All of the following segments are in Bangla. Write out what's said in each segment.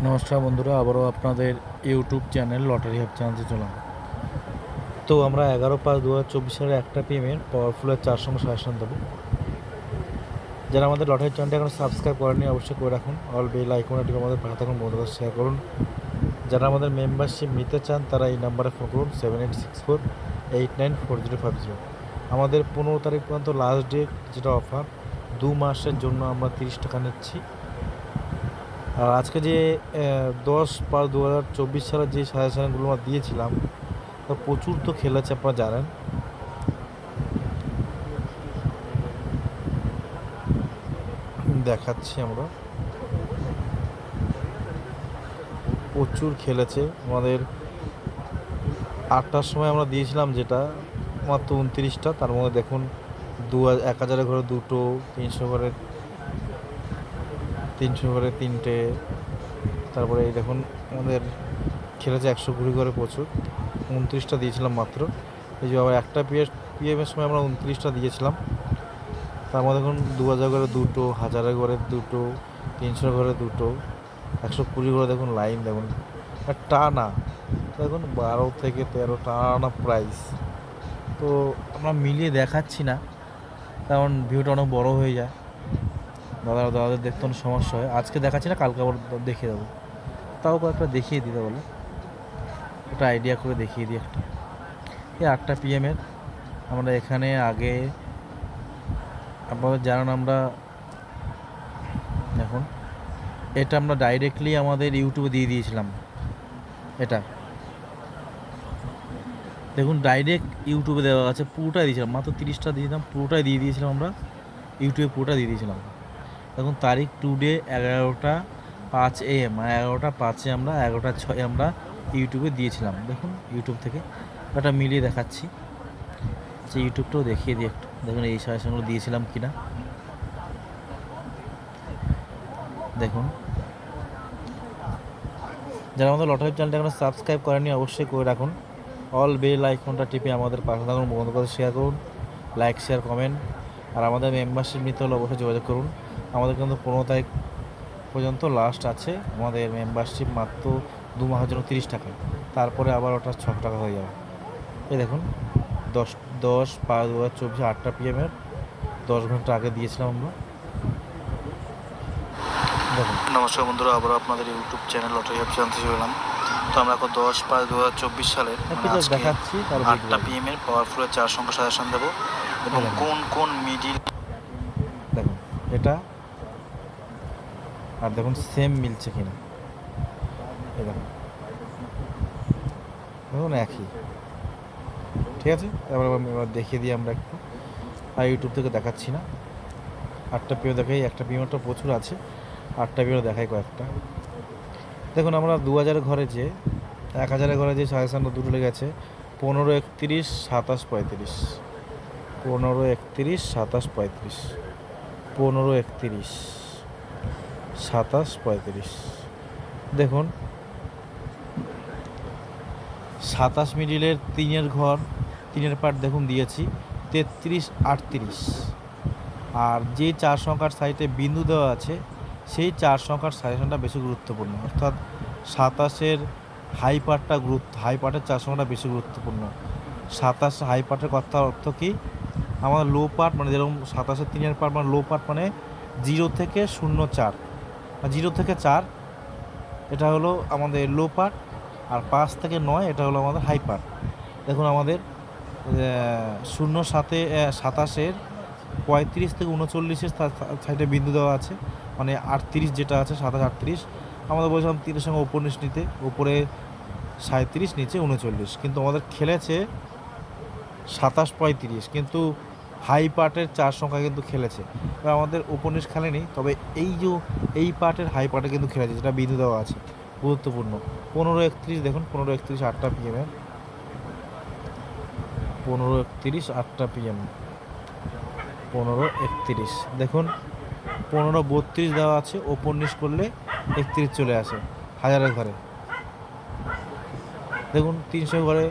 নমস্কার বন্ধুরা, আবারও আপনাদের ইউটিউব চ্যানেল লটারি হাব চ্যানেলে চলাম। তো আমরা 11/5/2024 সালে 1টা PM পাওয়ারফুলের 4 সঙ্গে সাজেশন দেবো। যারা আমাদের লটারি চ্যানেলটি এখন সাবস্ক্রাইব করেননি অবশ্যই করে রাখুন। অল বেল আইকনটি আমাদের পাশে থাকুন, বন্ধুদের শেয়ার করুন। যারা আমাদের মেম্বারশিপ নিতে চান তারা এই নাম্বারে ফোন করুন 7864894050। আমাদের 15 তারিখ পর্যন্ত লাস্ট ডেট, যেটা অফার 2 মাসের জন্য আমরা 30 টাকা নিচ্ছি। আর আজকে যে 10/5/2024 সালের যে সাজেশনগুলো আমরা দিয়েছিলাম তো প্রচুর তো খেলেছে, আপনারা জানেন। দেখাচ্ছি, আমরা প্রচুর খেলেছে। আমাদের 8টার সময় আমরা দিয়েছিলাম যেটা মাত্র 29টা, তার মধ্যে দেখুন 1000 ঘরে 2টো, 300 ঘরে 3টে, তারপরে এই দেখুন আমাদের খেলেছে 120 ঘরে প্রচুর। 29টা দিয়েছিলাম মাত্র। এই যে আবার 1টা PM-এর সময় আমরা 29টা দিয়েছিলাম, তার মধ্যে দেখুন 2000 ঘরে 2টো, 1000 ঘরে 2টো, 300 ঘরে 2টো, 120 ঘরে দেখুন লাইন দেখুন টানা, দেখুন 12 থেকে 13 টানা প্রাইস। তো আমরা মিলিয়ে দেখাচ্ছি না, কারণ ভিউটা অনেক বড় হয়ে যায়, দাদাদের দেখতে অনেক সমস্যা হয়। আজকে দেখাচ্ছি না, কালকে আবার দেখিয়ে দেবো। তাও কয়েকটা দেখিয়ে দিতে বলে, একটা আইডিয়া করে দেখিয়ে দিই একটা। এই 8টা PM-এর আমরা এখানে আগে আপনাদের জানান, আমরা এখন এটা আমরা ডাইরেক্টলি আমাদের ইউটিউবে দিয়ে দিয়েছিলাম। এটা দেখুন ডাইরেক্ট ইউটিউবে দেওয়া আছে, পুরোটাই দিয়েছিলাম, মাত্র 30টা দিয়েছিলাম, পুরোটাই দিয়ে দিয়েছিলাম আমরা ইউটিউবে, পুরোটা দিয়ে দিয়েছিলাম। দেখুন তারিখ টুডে 11:05 AM, 11:05-এ আমরা 11:06 আমরা ইউটিউবে দিয়েছিলাম। দেখুন ইউটিউব থেকে একটা মিলিয়ে দেখাচ্ছি, যে ইউটিউবটাও দেখিয়ে দিই একটু। দেখুন এই সাজেশনগুলো দিয়েছিলাম কিনা দেখুন। যারা আমাদের লটারি চ্যানেলটা এখন সাবস্ক্রাইব করেনি অবশ্যই করে রাখুন। অল বেল আইকনটা টিপে আমাদের পাশে থাকুন, বন্ধুদের কাছে শেয়ার করুন, লাইক শেয়ার কমেন্ট। আর আমাদের মেম্বারশিপ নিতে হলে অবশ্যই যোগাযোগ করুন। আমাদের কিন্তু 15 তারিখ পর্যন্ত লাস্ট আছে আমাদের মেম্বারশিপ, মাত্র 2 মাসের জন্য 30 টাকা, তারপরে আবার ওটা 6 টাকা হয়ে যাবে। এই দেখুন 10/5/2024 8টা PM-এর 10 ঘন্টা আগে দিয়েছিলাম আমরা। দেখুন নমস্কার বন্ধুরা, আবারও আপনাদের ইউটিউব চ্যানেল লটারি হাব জানতে চললাম। তো আমরা এখন 10/5/2024 সালের দেখাচ্ছি 8টা PM-এর পাওয়ারফুলের 4 সংখ্যা সাজেশন দেবো, এবং কোন কোন মিডিল দেখুন এটা, আর দেখুন সেম মিলছে কিনা। এই দেখুন দেখুন একই, ঠিক আছে। এবার দেখিয়ে দিই আমরা একটু, আর ইউটিউব থেকে দেখাচ্ছি না। 8টা PM দেখাই, একটা PMটা প্রচুর আছে, 8টা PM দেখাই কয়েকটা। দেখুন আমরা 2000 ঘরে যে 1000 ঘরে যে সাজেশনটা দুটো লেগেছে 15/31 27/35, 15/31 27/35, 15/31 27/35। দেখুন 27 মিডিলের 3-এর ঘর, 3-এর পার্ট দেখুন দিয়েছি 33/38। আর যে 4 সংখ্যার সাইডে বিন্দু দেওয়া আছে সেই 4 সংখ্যার সাজেশনটা বেশি গুরুত্বপূর্ণ, অর্থাৎ 27-এর হাই পার্টটা হাই পার্টের 4 সংখ্যাটা বেশি গুরুত্বপূর্ণ। 27 হাই পার্টের কথা অর্থ কি, আমাদের লো পার্ট মানে যেরকম 27-এর 3-এর পার্ট মানে লো পার্ট মানে 0 থেকে 0-4, 0 থেকে 4 এটা হলো আমাদের লো পার্ট, আর 5 থেকে 9 এটা হলো আমাদের হাই পার্ট। দেখুন আমাদের 27-এর 35 থেকে 39-এর সাইডে বিন্দু দেওয়া আছে, মানে 38 যেটা আছে 27-38। আমাদের বলছিলাম 3-এর সঙ্গে ওপর নিচ নিতে, ওপরে 37 নিচে 39, কিন্তু আমাদের খেলেছে 27-35, কিন্তু হাই পার্টের 4 সংখ্যা কিন্তু খেলেছে। এবার আমাদের ওপর নিচ খেলেনি, তবে এই পার্টের হাই পার্টে কিন্তু খেলেছে, যেটা বিন্দু দেওয়া আছে গুরুত্বপূর্ণ। 15/31 দেখুন, 15/31 8টা PM-এর, 15/31 8টা PM, 15/31 দেখুন 15/32 দেওয়া আছে, ওপর নিচ করলে 31 চলে আসে 1000 ঘরে। দেখুন 300 ঘরে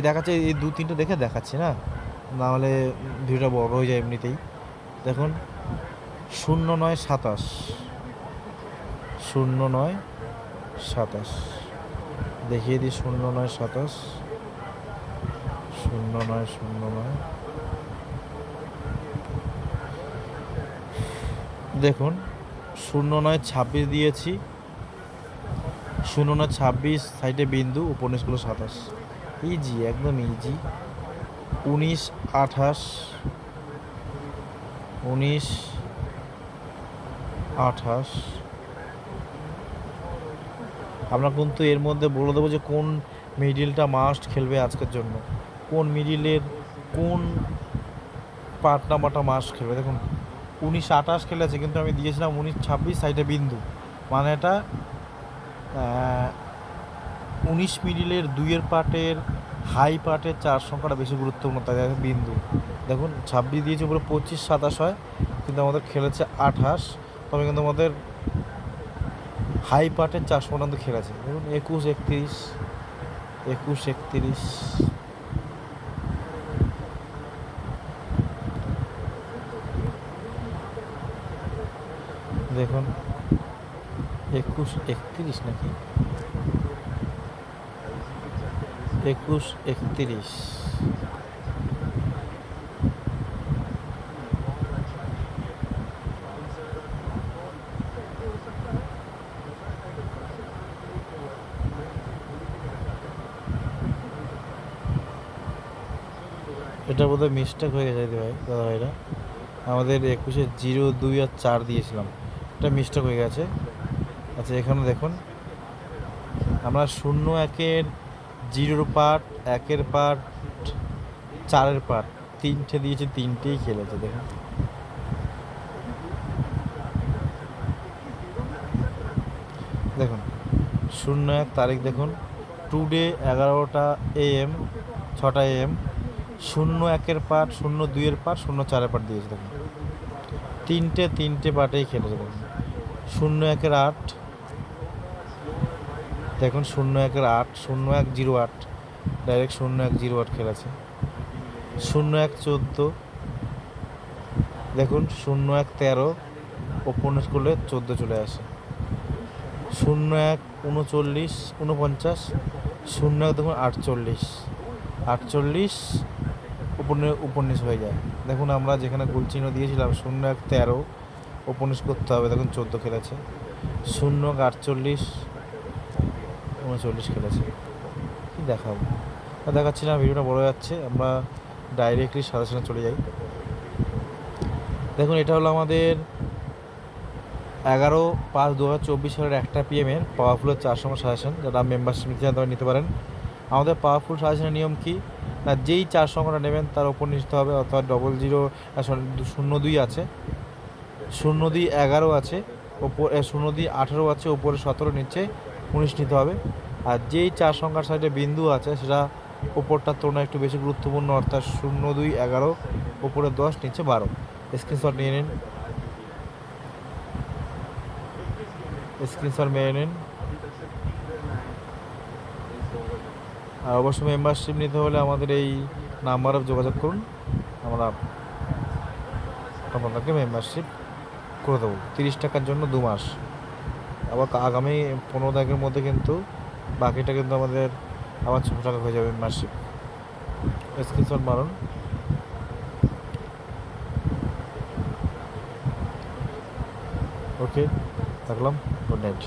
দেখাচ্ছে, এই 2-3টা দেখে দেখাচ্ছি না, নাহলে ভিডিওটা বড় হয়ে যায় এমনিতেই। দেখুন 09/27, 09 27 দেখিয়ে দিই, 0927 0909। দেখুন 0926 দিয়েছি, 0926 সাইডে বিন্দু, উপন্যাসগুলো 27, ইজি, একদম ইজি। 1928 1928 আমরা কিন্তু এর মধ্যে বলে দেবো যে কোন মিডিলটা মাস্ট খেলবে আজকের জন্য, কোন মিডিলের কোন পার্ট নাম্বারটা মাস্ট খেলবে। দেখুন 1928 খেলেছে, কিন্তু আমি দিয়েছিলাম 1926 সাইডে বিন্দু, মানে এটা 19 মিডিলের 2-এর পার্টের হাই পার্টের 4 সংখ্যাটা বেশি গুরুত্বপূর্ণ, তাই বিন্দু। দেখুন 26 দিয়েছে, উপরে 25 27 হয়, কিন্তু আমাদের খেলেছে 28, তবে কিন্তু আমাদের হাই পার্টের 4 সংখ্যা কিন্তু খেলেছে। দেখুন 21 31 21 31, দেখুন 21 31 নাকি 21 31, এটা বোধহয় মিস্টেক হয়ে গেছে ভাই, দাদা ভাইরা, আমাদের 21-এ 0 2 আর 4 দিয়েছিলাম, এটা মিস্টেক হয়ে গেছে। আচ্ছা এখানে দেখুন আমরা 0-1-এর 0-র পার্ট, 1-এর পার্ট, 4-এর পার্ট 3টে দিয়েছি, 3টেই খেলেছে। দেখুন দেখুন 01 তারিখ, দেখুন টুডে 11টা AM 6টা AM, 01-এর পার্ট, 02-এর পার্ট, 04-এর পার্ট দিয়েছে। দেখুন তিনটে পার্টেই খেলেছে। দেখুন 01-এর 8, দেখুন 01-এর 8 0108 ডাইরেক্ট 0108 খেলেছে। 01 14, দেখুন 01 13 ওপেনার করলে 14 চলে আসে। 01 39 49, 01 দেখুন 48 উপন্যাস হয়ে যায়। দেখুন আমরা যেখানে গোলচিহ্ন দিয়েছিলাম 01 13 উপন্যাস করতে হবে, দেখুন 14 খেলেছে। 01 48 39 খেলেছে। কি দেখাবো, দেখাচ্ছি না, ভিডিওটা বড় যাচ্ছে, আমরা ডাইরেক্টলি সাজেশনে চলে যাই। দেখুন এটা হলো আমাদের 11/5/2024 সালের 1টা PM-এর পাওয়ারফুলের 4 সংখ্যা সাজেশন, যারা মেম্বারশিপ নিতে চান তারা নিতে পারেন। আমাদের পাওয়ারফুল সাজেশনের নিয়ম কি না, যেই 4 সংখ্যাটা নেবেন তার ওপর নিতে হবে, অর্থাৎ 02 আছে, 02 11 আছে, ওপর 02 18 আছে, ওপরে 17 নিচে 19 নিতে হবে। আর যেই 4 সংখ্যার সাইডে বিন্দু আছে সেটা ওপরটার তুলনায় একটু বেশি গুরুত্বপূর্ণ, অর্থাৎ 02 11 ওপরে 10 নিচে 12। স্ক্রিনশট নিয়ে নিন, স্ক্রিনশট মেরে নিন। আর অবশ্যই মেম্বারশিপ নিতে হলে আমাদের এই নাম্বারে যোগাযোগ করুন, আমরা আপনাদেরকে মেম্বারশিপ করে দেবো 30 টাকার জন্য 2 মাস। আবার আগামী 15 তারিখের মধ্যে কিন্তু বাকিটা কিন্তু আমাদের আবার 6 টাকা হয়ে যাবে মেম্বারশিপ। স্ক্রিনশট মারুন। ওকে, থাকলাম, গুড নাইট।